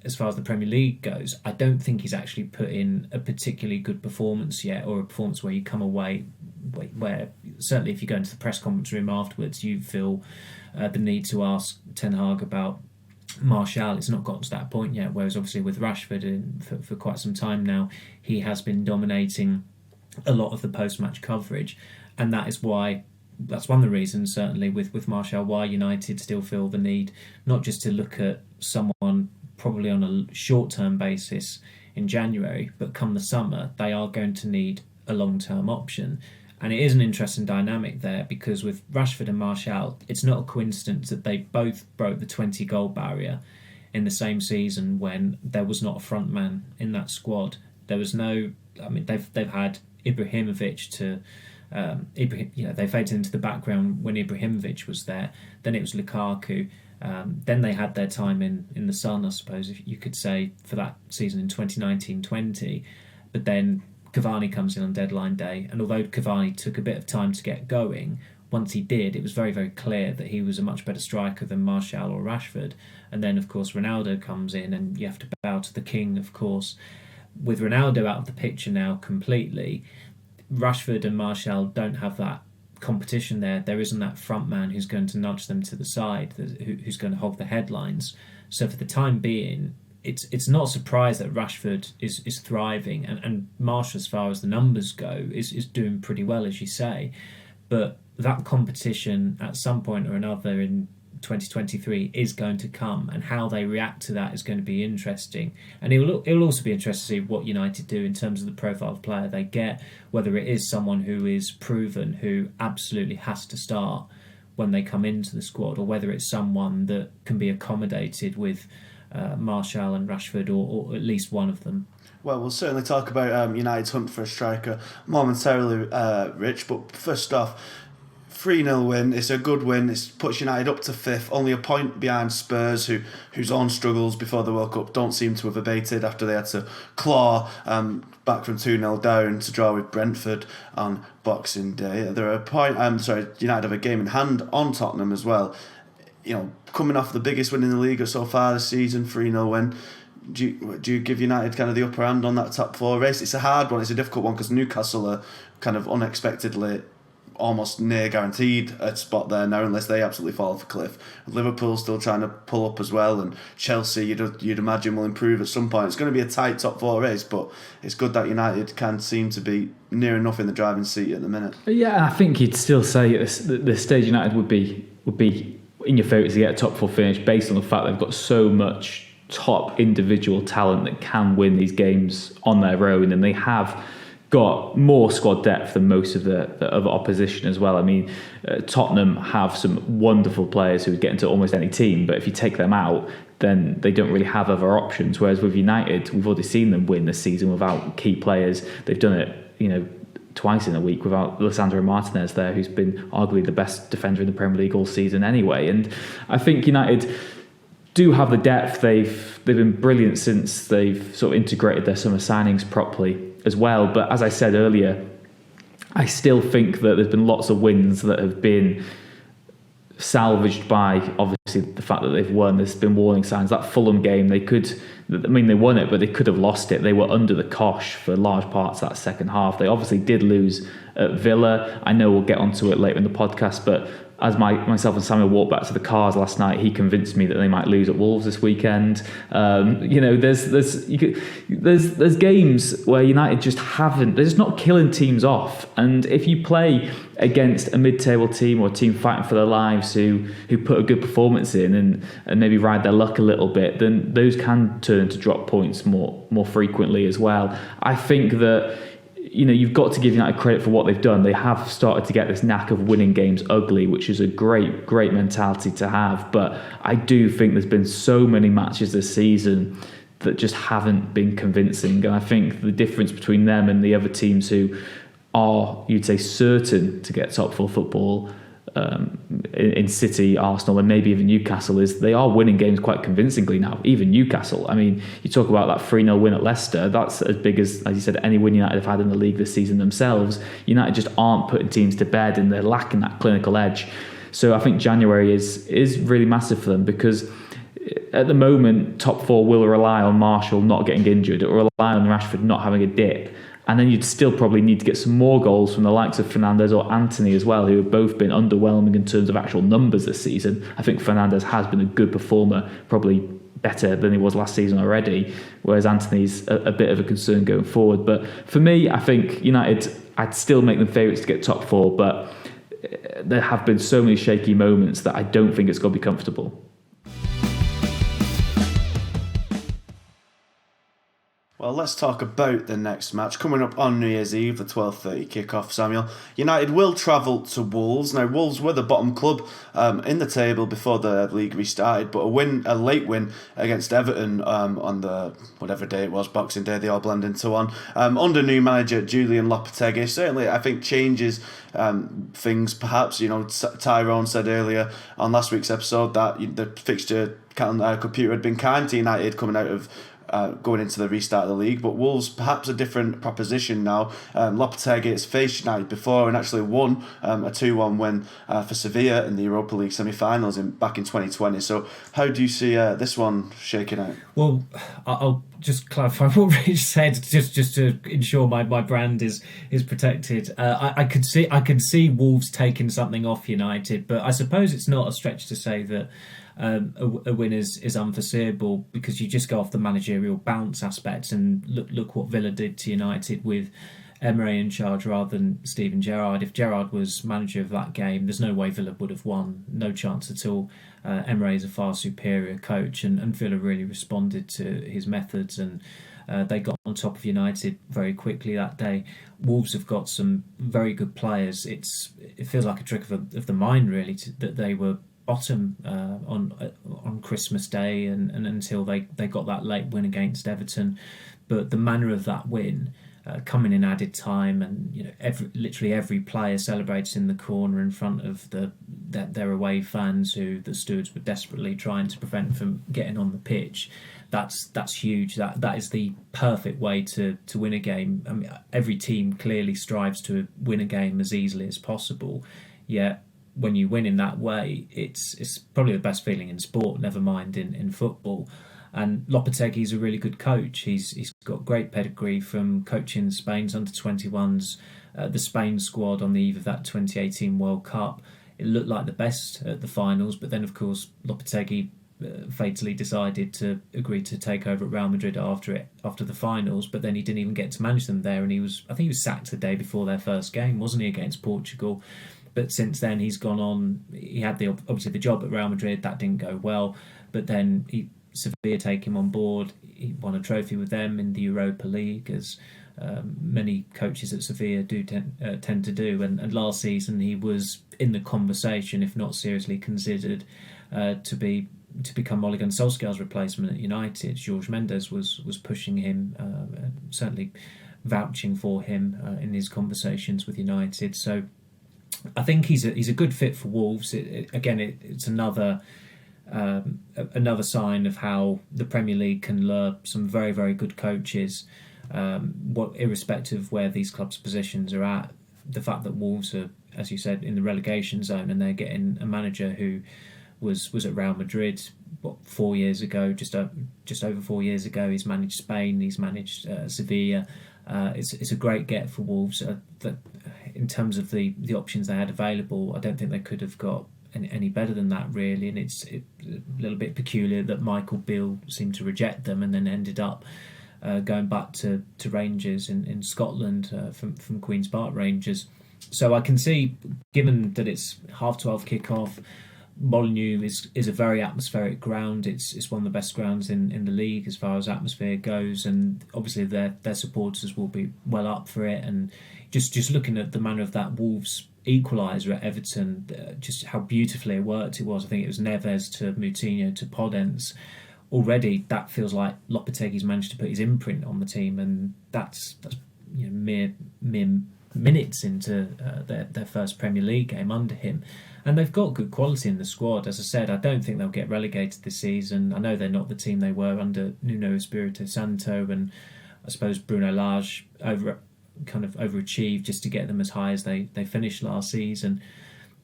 B: as far as the Premier League goes, I don't think he's actually put in a particularly good performance yet, or a performance where you come away where certainly if you go into the press conference room afterwards, you feel the need to ask Ten Hag about Marshall. It's not gotten to that point yet, whereas obviously with Rashford for quite some time now, he has been dominating a lot of the post-match coverage, and that's one of the reasons, certainly with Marshall, why United still feel the need not just to look at someone probably on a short-term basis in January, but come the summer they are going to need a long-term option. And it is an interesting dynamic there, because with Rashford and Marshall, it's not a coincidence that they both broke the 20-goal barrier in the same season when there was not a front man in that squad. There was no... I mean, they've had Ibrahimovic to... they faded into the background when Ibrahimovic was there. Then it was Lukaku. Then they had their time in the sun, I suppose, if you could say, for that season in 2019-20. But then Cavani comes in on deadline day, and although Cavani took a bit of time to get going, once he did, it was very, very clear that he was a much better striker than Martial or Rashford. And then, of course, Ronaldo comes in, and you have to bow to the king, of course. With Ronaldo out of the picture now completely, Rashford and Martial don't have that competition there. There isn't that front man who's going to nudge them to the side, who's going to hold the headlines. So for the time being, it's not a surprise that Rashford is thriving, and Marshall, as far as the numbers go, is doing pretty well, as you say. But that competition at some point or another in 2023 is going to come, and how they react to that is going to be interesting. And it'll also be interesting to see what United do in terms of the profile of player they get, whether it is someone who is proven, who absolutely has to start when they come into the squad, or whether it's someone that can be accommodated with Martial and Rashford, or at least one of them.
A: Well, we'll certainly talk about United's hunt for a striker momentarily, Rich, but first off, 3-0 win. It's a good win. It puts United up to 5th, only a point behind Spurs, whose own struggles before the World Cup don't seem to have abated after they had to claw back from 2-0 down to draw with Brentford on Boxing Day. They're a point. United have a game in hand on Tottenham as well. You know, coming off the biggest win in the league so far this season, 3-0 win. Do you give United kind of the upper hand on that top 4 race? It's a hard one. It's a difficult one because Newcastle are kind of unexpectedly almost near guaranteed a spot there now, unless they absolutely fall off a cliff. Liverpool's still trying to pull up as well, and Chelsea you'd imagine will improve at some point. It's going to be a tight top 4 race, but it's good that United can seem to be near enough in the driving seat at the minute.
C: Yeah, I think you'd still say at this stage United would be in your favourites to get a top 4 finish, based on the fact they've got so much top individual talent that can win these games on their own, and they have got more squad depth than most of the other opposition as well. I mean, Tottenham have some wonderful players who would get into almost any team, but if you take them out, then they don't really have other options. Whereas with United, we've already seen them win this season without key players. They've done it, twice in a week without Lisandro Martinez there, who's been arguably the best defender in the Premier League all season anyway. And I think United do have the depth. They've been brilliant since they've sort of integrated their summer signings properly as well. But as I said earlier, I still think that there's been lots of wins that have been salvaged by obviously the fact that they've won. There's been warning signs. That Fulham game, they won it, but they could have lost it. They were under the cosh for large parts of that second half. They obviously did lose at Villa. I know we'll get onto it later in the podcast, but as myself and Samuel walked back to the cars last night, he convinced me that they might lose at Wolves this weekend. There's games where United just haven't. They're just not killing teams off. And if you play against a mid-table team or a team fighting for their lives who put a good performance in and maybe ride their luck a little bit, then those can turn to drop points more frequently as well. I think that you've got to give United credit for what they've done. They have started to get this knack of winning games ugly, which is a great mentality to have. But I do think there's been so many matches this season that just haven't been convincing. And I think the difference between them and the other teams who are, you'd say, certain to get top four football, in City, Arsenal, and maybe even Newcastle, is they are winning games quite convincingly now. Even Newcastle. I mean, you talk about that 3-0 win at Leicester. That's as big as you said, any win United have had in the league this season themselves. United just aren't putting teams to bed, and they're lacking that clinical edge. So I think January is really massive for them, because at the moment, top four will rely on Marshall not getting injured. It will rely on Rashford not having a dip. And then you'd still probably need to get some more goals from the likes of Fernandes or Anthony as well, who have both been underwhelming in terms of actual numbers this season. I think Fernandes has been a good performer, probably better than he was last season already, whereas Anthony's a bit of a concern going forward. But for me, I think United, I'd still make them favourites to get top four, but there have been so many shaky moments that I don't think it's going to be comfortable.
A: Well, let's talk about the next match coming up on New Year's Eve, the 12:30 kickoff. Samuel, United will travel to Wolves. Now, Wolves were the bottom club in the table before the league restarted, but a late win against Everton on the whatever day it was, Boxing Day, they all blend into one. Under new manager Julian Lopetegui, certainly I think changes things. Perhaps Tyrone said earlier on last week's episode that the fixture computer had been kind to United coming out of. Going into the restart of the league, but Wolves perhaps a different proposition now. Lopetegui has faced United before and actually won a 2-1 win for Sevilla in the Europa League semi-finals back in 2020. So how do you see this one shaking out?
B: Well, I'll just clarify what Rich said, just to ensure my brand is protected. I could see Wolves taking something off United, but I suppose it's not a stretch to say that a win is unforeseeable, because you just go off the managerial bounce aspects, and look what Villa did to United with Emery in charge rather than Steven Gerrard. If Gerrard was manager of that game, there's no way Villa would have won. No chance at all. Emery is a far superior coach, and Villa really responded to his methods, and they got on top of United very quickly that day. Wolves have got some very good players. It feels like a trick of the mind, really, that they were bottom on Christmas Day and until they got that late win against Everton. But the manner of that win, coming in added time, and literally every player celebrates in the corner in front of their away fans, who the stewards were desperately trying to prevent from getting on the pitch. That's huge. That is the perfect way to win a game. I mean, every team clearly strives to win a game as easily as possible, yet when you win in that way, it's probably the best feeling in sport, never mind in football. And Lopetegui's a really good coach. He's got great pedigree from coaching Spain's under-21s, the Spain squad on the eve of that 2018 World Cup. It looked like the best at the finals, but then of course Lopetegui fatally decided to agree to take over at Real Madrid after the finals, but then he didn't even get to manage them there, and I think he was sacked the day before their first game, wasn't he, against Portugal? But since then, he's gone on. He had obviously the job at Real Madrid. That didn't go well. But then Sevilla take him on board. He won a trophy with them in the Europa League, as many coaches at Sevilla do tend to do. And last season, he was in the conversation, if not seriously considered, to become Ole Gunnar Solskjaer's replacement at United. Jorge Mendes was pushing him, certainly vouching for him in his conversations with United. So I think he's a good fit for Wolves. It's another sign of how the Premier League can lure some very, very good coaches. Irrespective of where these clubs' positions are at, the fact that Wolves are as you said, in the relegation zone, and they're getting a manager who was at Real Madrid 4 years ago, just over 4 years ago. He's managed Spain, he's managed Sevilla. It's a great get for Wolves. In terms of the options they had available, I don't think they could have got any better than that, really. And it's a little bit peculiar that Michael Beale seemed to reject them and then ended up going back to Rangers in Scotland from Queen's Park Rangers. So I can see, given that it's 12:30 kick-off, Molineux is a very atmospheric ground. It's one of the best grounds in the league as far as atmosphere goes, and obviously their supporters will be well up for it. And just looking at the manner of that Wolves equaliser at Everton, just how beautifully it worked it was. I think it was Neves to Moutinho to Podence. Already that feels like Lopetegui's managed to put his imprint on the team, and that's mere minutes into their first Premier League game under him. And they've got good quality in the squad. As I said, I don't think they'll get relegated this season. I know they're not the team they were under Nuno Espirito Santo, and I suppose Bruno Lage overachieved just to get them as high as they finished last season.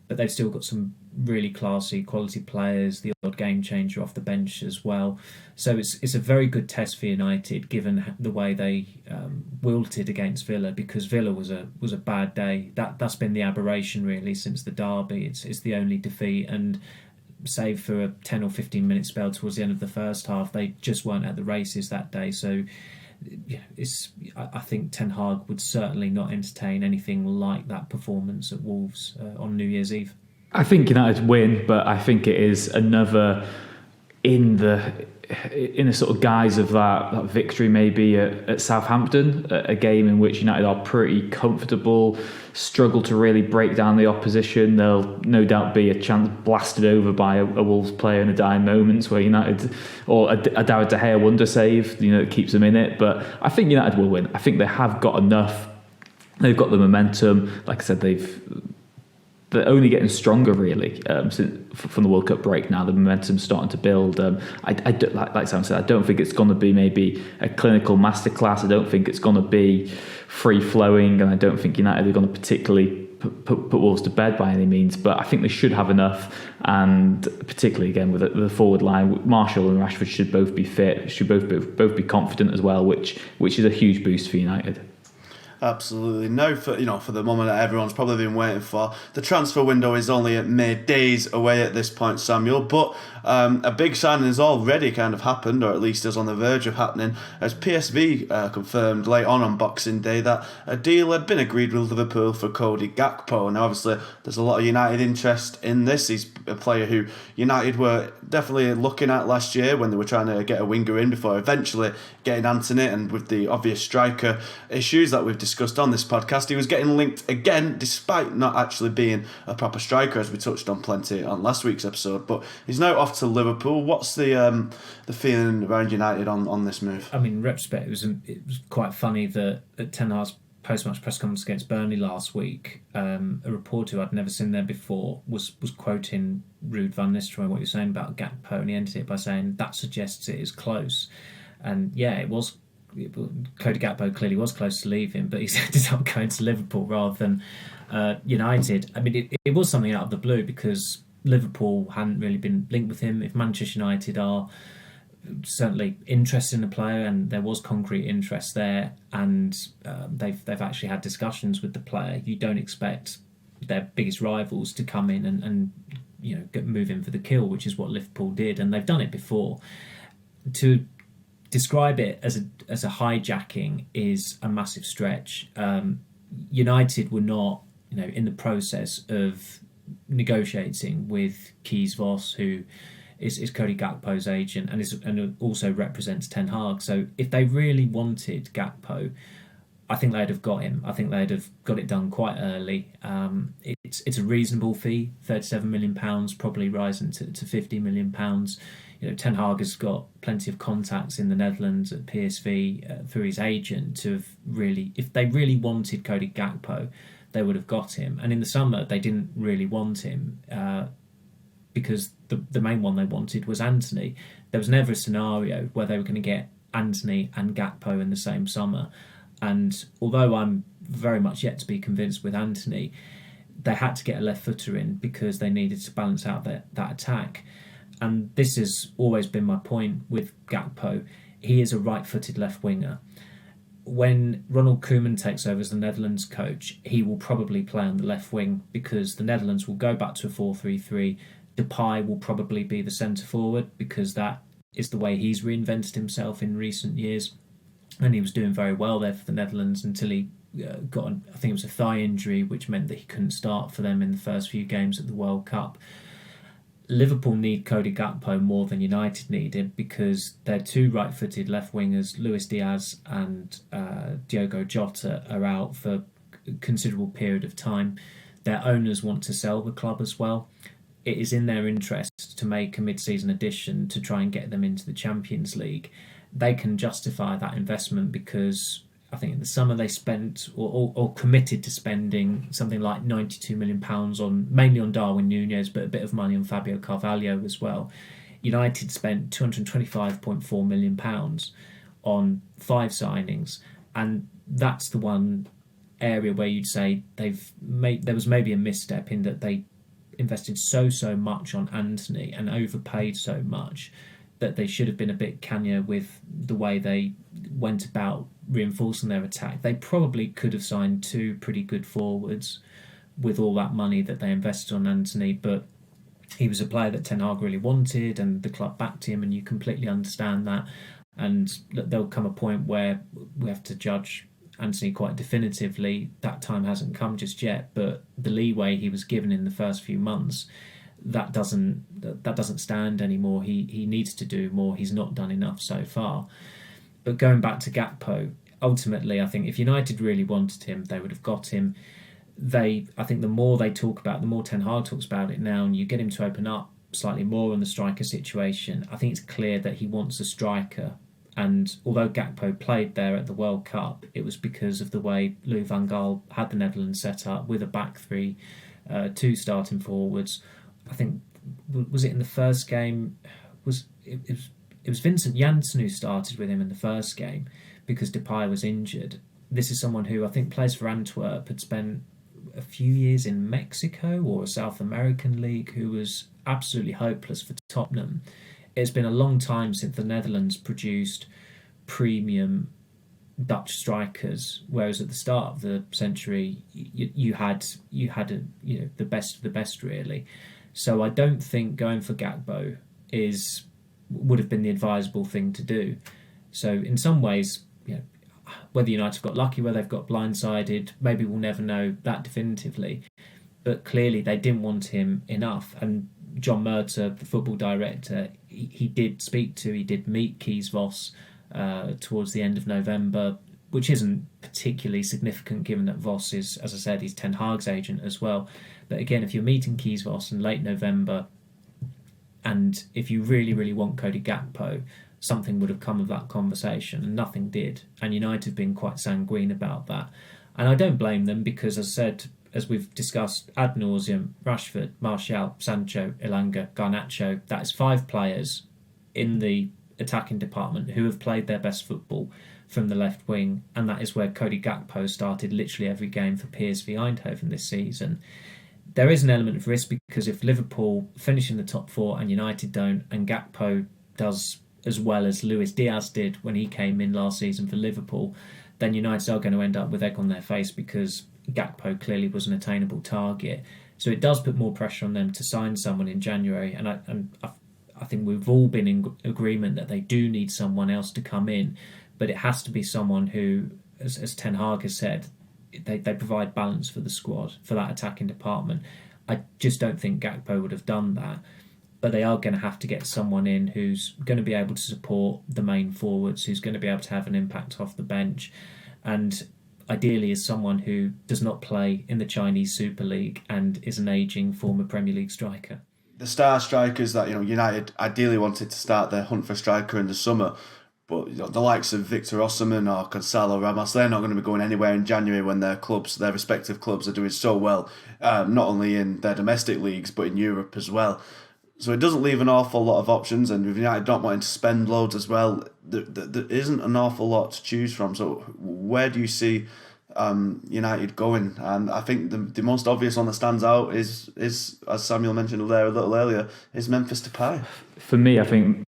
B: But they've still got some really classy quality players, the odd game changer off the bench as well. So it's a very good test for United, given the way they wilted against Villa, because Villa was a bad day. That's been the aberration really since the derby. It's the only defeat, and save for a 10 or 15 minute spell towards the end of the first half, they just weren't at the races that day. So I think Ten Hag would certainly not entertain anything like that performance at Wolves on New Year's Eve.
C: I think United win, but I think it is another in a sort of guise of that victory maybe at Southampton, a game in which United are pretty comfortable, struggle to really break down the opposition. There'll no doubt be a chance blasted over by a Wolves player in the dying moments where United, or a David De Gea wonder save, that keeps them in it. But I think United will win. I think they have got enough. They've got the momentum. Like I said, they're only getting stronger really from the World Cup break now. The momentum's starting to build. Like Sam said, I don't think it's going to be maybe a clinical masterclass. I don't think it's going to be free flowing, and I don't think United are going to particularly put Wolves to bed by any means. But I think they should have enough, and particularly again with the forward line, Marshall and Rashford should both be fit, should both be confident as well, which is a huge boost for United.
A: Absolutely. Now, for the moment that everyone's probably been waiting for, the transfer window is only mere days away at this point, Samuel, but a big signing has already kind of happened, or at least is on the verge of happening, as PSV confirmed late on Boxing Day that a deal had been agreed with Liverpool for Cody Gakpo. Now, obviously, there's a lot of United interest in this. He's a player who United were definitely looking at last year when they were trying to get a winger in before eventually getting Anthony, and with the obvious striker issues that we've discussed on this podcast, he was getting linked again despite not actually being a proper striker, as we touched on plenty on last week's episode. But he's now off to Liverpool. What's the feeling around United on this move?
B: I mean, in retrospect, it was quite funny that at Ten Hag's post-match press conference against Burnley last week, a reporter who I'd never seen there before was quoting Ruud van Nistelrooy, what you're saying about Gakpo, and he ended it by saying that suggests it is close. And yeah, it was. Cody Gakpo clearly was close to leaving, but he's ended up going to Liverpool rather than United. I mean, it was something out of the blue because Liverpool hadn't really been linked with him. If Manchester United are certainly interested in the player, and there was concrete interest there, and they've actually had discussions with the player, you don't expect their biggest rivals to come in and move in for the kill, which is what Liverpool did, and they've done it before. To describe it as a hijacking is a massive stretch. United were not, in the process of negotiating with Kees Vos, who is Cody Gakpo's agent and also represents Ten Hag. So if they really wanted Gakpo, I think they'd have got him. I think they'd have got it done quite early. It's a reasonable fee, £37 million, probably rising to £50 million. Ten Hag has got plenty of contacts in the Netherlands at PSV through his agent to have really, if they really wanted Cody Gakpo, they would have got him. And in the summer, they didn't really want him because the main one they wanted was Anthony. There was never a scenario where they were going to get Anthony and Gakpo in the same summer. And although I'm very much yet to be convinced with Anthony, they had to get a left footer in because they needed to balance out that attack. And this has always been my point with Gakpo. He is a right-footed left winger. When Ronald Koeman takes over as the Netherlands coach, he will probably play on the left wing because the Netherlands will go back to a 4-3-3. Depay will probably be the centre forward because that is the way he's reinvented himself in recent years. And he was doing very well there for the Netherlands until he got, I think it was a thigh injury, which meant that he couldn't start for them in the first few games at the World Cup. Liverpool need Cody Gakpo more than United needed because their two right-footed left wingers, Luis Diaz and Diogo Jota, are out for a considerable period of time. Their owners want to sell the club as well. It is in their interest to make a mid-season addition to try and get them into the Champions League. They can justify that investment because I think in the summer they spent or committed to spending something like £92 million mainly on Darwin Núñez, but a bit of money on Fabio Carvalho as well. United spent £225.4 million on 5 signings, and that's the one area where you'd say there was maybe a misstep in that they invested so much on Antony and overpaid so much that they should have been a bit cannier with the way they went about reinforcing their attack. They probably could have signed 2 pretty good forwards with all that money that they invested on Antony, but he was a player that Ten Hag really wanted and the club backed him, and you completely understand that. And there'll come a point where we have to judge Antony quite definitively. That time hasn't come just yet, but the leeway he was given in the first few months, that doesn't stand anymore. He needs to do more. He's not done enough so far. But going back to Gakpo, ultimately, I think if United really wanted him, they would have got him. I think the more they talk about, the more Ten Hag talks about it now, and you get him to open up slightly more on the striker situation, I think it's clear that he wants a striker. And although Gakpo played there at the World Cup, it was because of the way Louis van Gaal had the Netherlands set up with a back three, 2 starting forwards. I think, was it in the first game? It was Vincent Janssen who started with him in the first game because Depay was injured. This is someone who I think plays for Antwerp, had spent a few years in Mexico or a South American league, who was absolutely hopeless for Tottenham. It's been a long time since the Netherlands produced premium Dutch strikers, whereas at the start of the century you had the best of the best, really. So I don't think going for Gakpo would have been the advisable thing to do. So in some ways, whether United have got lucky, whether they've got blindsided, maybe we'll never know that definitively. But clearly they didn't want him enough. And John Murta, the football director, he did meet Kees Vos towards the end of November, which isn't particularly significant given that Vos is, as I said, he's Ten Hag's agent as well. But again, if you're meeting Kees Vos in late November, and if you really, really want Cody Gakpo, something would have come of that conversation, and nothing did. And United have been quite sanguine about that. And I don't blame them because, as I said, as we've discussed ad nauseum, Rashford, Martial, Sancho, Elanga, Garnacho, that is 5 players in the attacking department who have played their best football from the left wing, and that is where Cody Gakpo started literally every game for PSV Eindhoven this season. There is an element of risk because if Liverpool finish in the top 4 and United don't, and Gakpo does as well as Luis Diaz did when he came in last season for Liverpool, then United are going to end up with egg on their face because Gakpo clearly was an attainable target. So it does put more pressure on them to sign someone in January, and I think we've all been in agreement that they do need someone else to come in, but it has to be someone who, as Ten Hag has said, they provide balance for the squad, for that attacking department. I just don't think Gakpo would have done that, but they are going to have to get someone in who's going to be able to support the main forwards, who's going to be able to have an impact off the bench, and ideally is someone who does not play in the Chinese Super League and is an ageing former Premier League striker.
A: The star strikers that United ideally wanted to start their hunt for a striker in the summer, but the likes of Victor Osimhen or Gonzalo Ramos, they're not going to be going anywhere in January when their respective clubs are doing so well, not only in their domestic leagues but in Europe as well. So it doesn't leave an awful lot of options, and with United not wanting to spend loads as well, there isn't an awful lot to choose from. So where do you see United going. And I think the most obvious one that stands out is as Samuel mentioned there a little earlier, is Memphis Depay.
C: For me, I think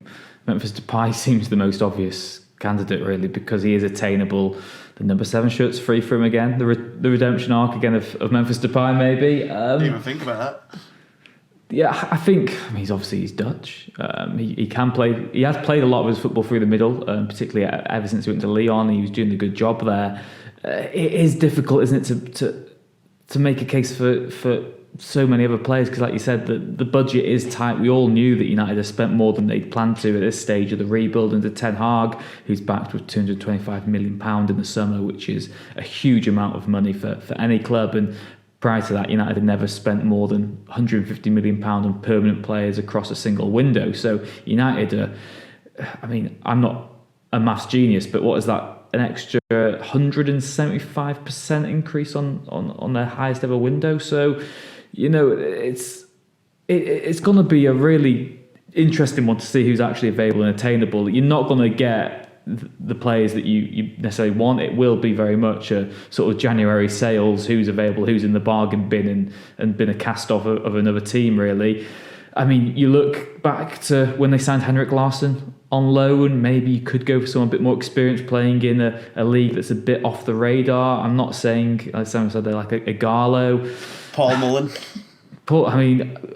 C: Memphis Depay seems the most obvious candidate, really, because he is attainable. The number 7 shirt's free for him again. The redemption arc again of Memphis Depay, maybe.
A: Didn't even think about that.
C: Yeah, I think he's Dutch. He can play. He has played a lot of his football through the middle, particularly ever since he went to Lyon. He was doing a good job there. It is difficult, isn't it, to make a case for so many other players, because like you said, the budget is tight. We all knew that United have spent more than they'd planned to at this stage of the rebuild, under Ten Hag, who's backed with £225 million in the summer, which is a huge amount of money for any club. And prior to that, United had never spent more than £150 million on permanent players across a single window. So United I'm not a maths genius, but what is that? An extra 175% increase on their highest ever window. So, it's going to be a really interesting one to see who's actually available and attainable. You're not going to get the players that you necessarily want. It will be very much a sort of January sales, who's available, who's in the bargain bin and been a cast-off of another team, really. I mean, you look back to when they signed Henrik Larsson on loan, maybe you could go for someone a bit more experienced playing in a league that's a bit off the radar. I'm not saying, as Sam said, they're like a Garlo.
A: Paul Mullen.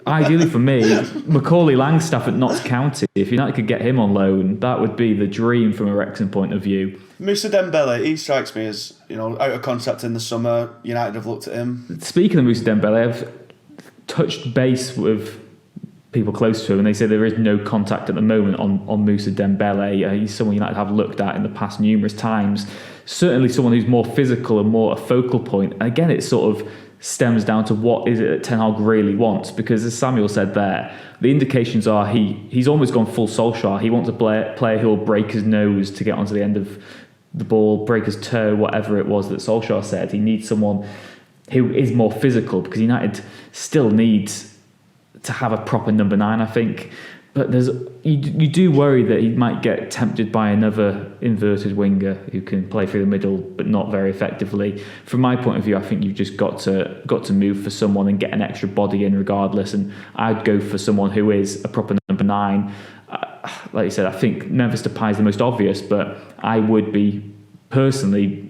C: Ideally for me, Macaulay Langstaff at Notts County, if United could get him on loan, that would be the dream from a Wrexham point of view.
A: Moussa Dembele, he strikes me as, out of contract in the summer. United have looked at him.
C: Speaking of Moussa Dembele, I've touched base with people close to him, and they say there is no contact at the moment on Moussa Dembele. He's someone United have looked at in the past numerous times. Certainly someone who's more physical and more a focal point. And again, it sort of stems down to what is it that Ten Hag really wants, because as Samuel said there, the indications are he's almost gone full Solskjaer. He wants a player who will break his nose to get onto the end of the ball, break his toe, whatever it was that Solskjaer said. He needs someone who is more physical, because United still needs to have a proper number 9, I think. But you do worry that he might get tempted by another inverted winger who can play through the middle but not very effectively. From my point of view, I think you've just got to move for someone and get an extra body in regardless. And I'd go for someone who is a proper number 9. Like you said, I think Memphis Depay is the most obvious, but I would be personally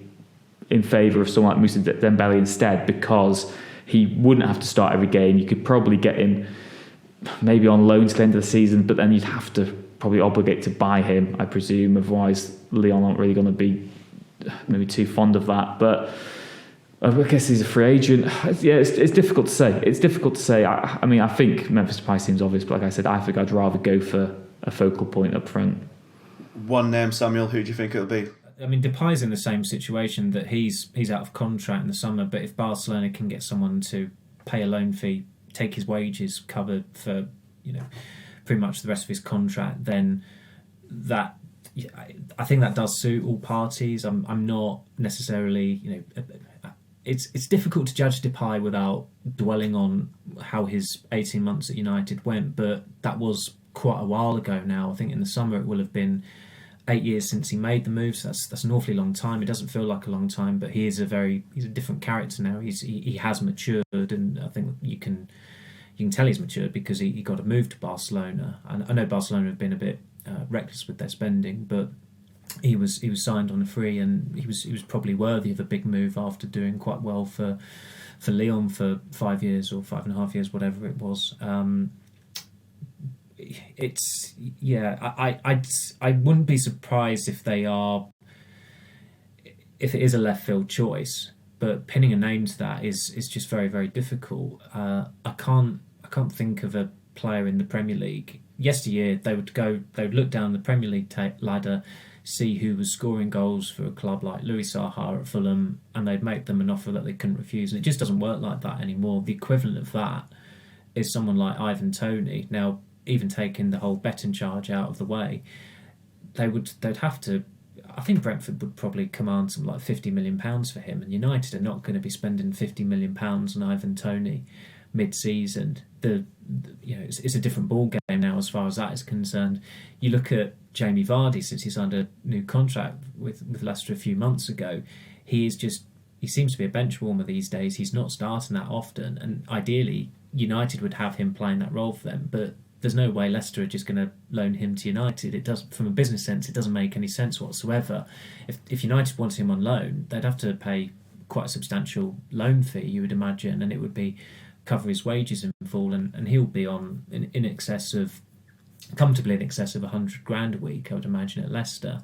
C: in favour of someone like Moussa Dembele instead, because he wouldn't have to start every game. You could probably get him maybe on loan to the end of the season, but then you'd have to probably obligate to buy him, I presume. Otherwise, Lyon aren't really going to be maybe too fond of that. But I guess he's a free agent. Yeah, it's difficult to say. It's difficult to say. I think Memphis Depay seems obvious, but like I said, I think I'd rather go for a focal point up front.
A: One name, Samuel. Who do you think it'll be?
B: Depay's in the same situation, that he's out of contract in the summer, but if Barcelona can get someone to pay a loan fee, take his wages covered for pretty much the rest of his contract, then I think that does suit all parties. I'm not necessarily it's difficult to judge Depay without dwelling on how his 18 months at United went, but that was quite a while ago now. I think in the summer it will have been 8 years since he made the move, so that's an awfully long time. It doesn't feel like a long time, but he's a different character now. He has matured, and I think you can tell he's matured because he got a move to Barcelona. And I know Barcelona have been a bit reckless with their spending, but he was signed on a free, and he was probably worthy of a big move after doing quite well for Lyon for 5 years or 5.5 years, whatever it was. I wouldn't be surprised if it is a left field choice, but pinning a name to that is just very, very difficult. I can't think of a player in the Premier League. Yesteryear they would look down the Premier League ladder, see who was scoring goals for a club like Louis Saha at Fulham, and they'd make them an offer that they couldn't refuse. And it just doesn't work like that anymore. The equivalent of that is someone like Ivan Toney. Now, even taking the whole betting charge out of the way, they'd have to. I think Brentford would probably command something like £50 million for him, and United are not going to be spending £50 million on Ivan Toney mid-season. It's a different ball game now as far as that is concerned. You look at Jamie Vardy, since he signed a new contract with Leicester a few months ago, he is just he seems to be a bench warmer these days. He's not starting that often, and ideally United would have him playing that role for them, but there's no way Leicester are just going to loan him to United. It does, from a business sense, it doesn't make any sense whatsoever. If United wanted him on loan, they'd have to pay quite a substantial loan fee, you would imagine, and it would be cover his wages in full, and he'll be on in excess of, comfortably in excess of 100 grand a week, I would imagine, at Leicester.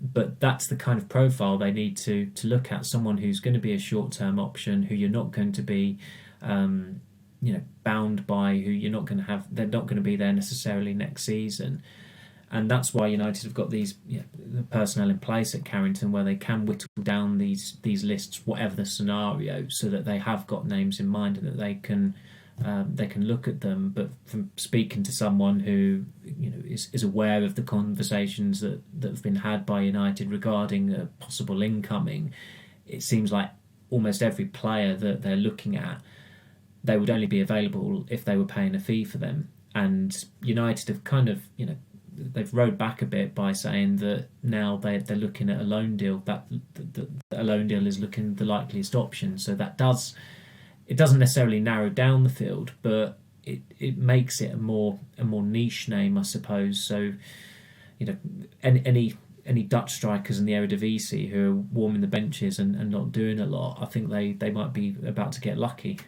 B: But that's the kind of profile they need to look at, someone who's going to be a short-term option, who you're not going to be bound by, who you're not going to have, they're not going to be there necessarily next season. And that's why United have got these the personnel in place at Carrington, where they can whittle down these lists, whatever the scenario, so that they have got names in mind and that they can look at them. But from speaking to someone who is aware of the conversations that have been had by United regarding a possible incoming, it seems like almost every player that they're looking at, they would only be available if they were paying a fee for them. And United have kind of they've rode back a bit by saying that now they're looking at a loan deal. That a loan deal is looking the likeliest option. So it doesn't necessarily narrow down the field, but it makes it a more niche name, I suppose. So any Dutch strikers in the Eredivisie who are warming the benches and not doing a lot, I think they might be about to get lucky.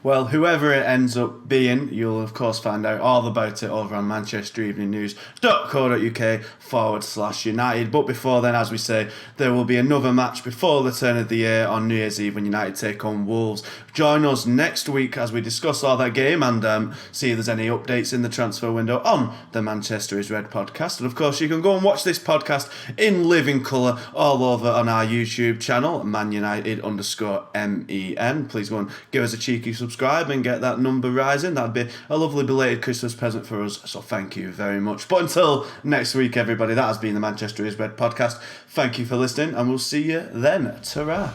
A: Well, whoever it ends up being, you'll of course find out all about it over on manchestereveningnews.co.uk/United. But before then, as we say, there will be another match before the turn of the year on New Year's Eve when United take on Wolves. Join us next week as we discuss all that game and see if there's any updates in the transfer window on the Manchester is Red podcast. And of course, you can go and watch this podcast in living colour all over on our YouTube channel, manunited_MEN. Please go and give us a cheeky subscribe and get that number rising. That'd be a lovely belated Christmas present for us, so thank you very much. But until next week, everybody, that has been the Manchester is Red podcast. Thank you for listening, and we'll see you then. Ta-ra.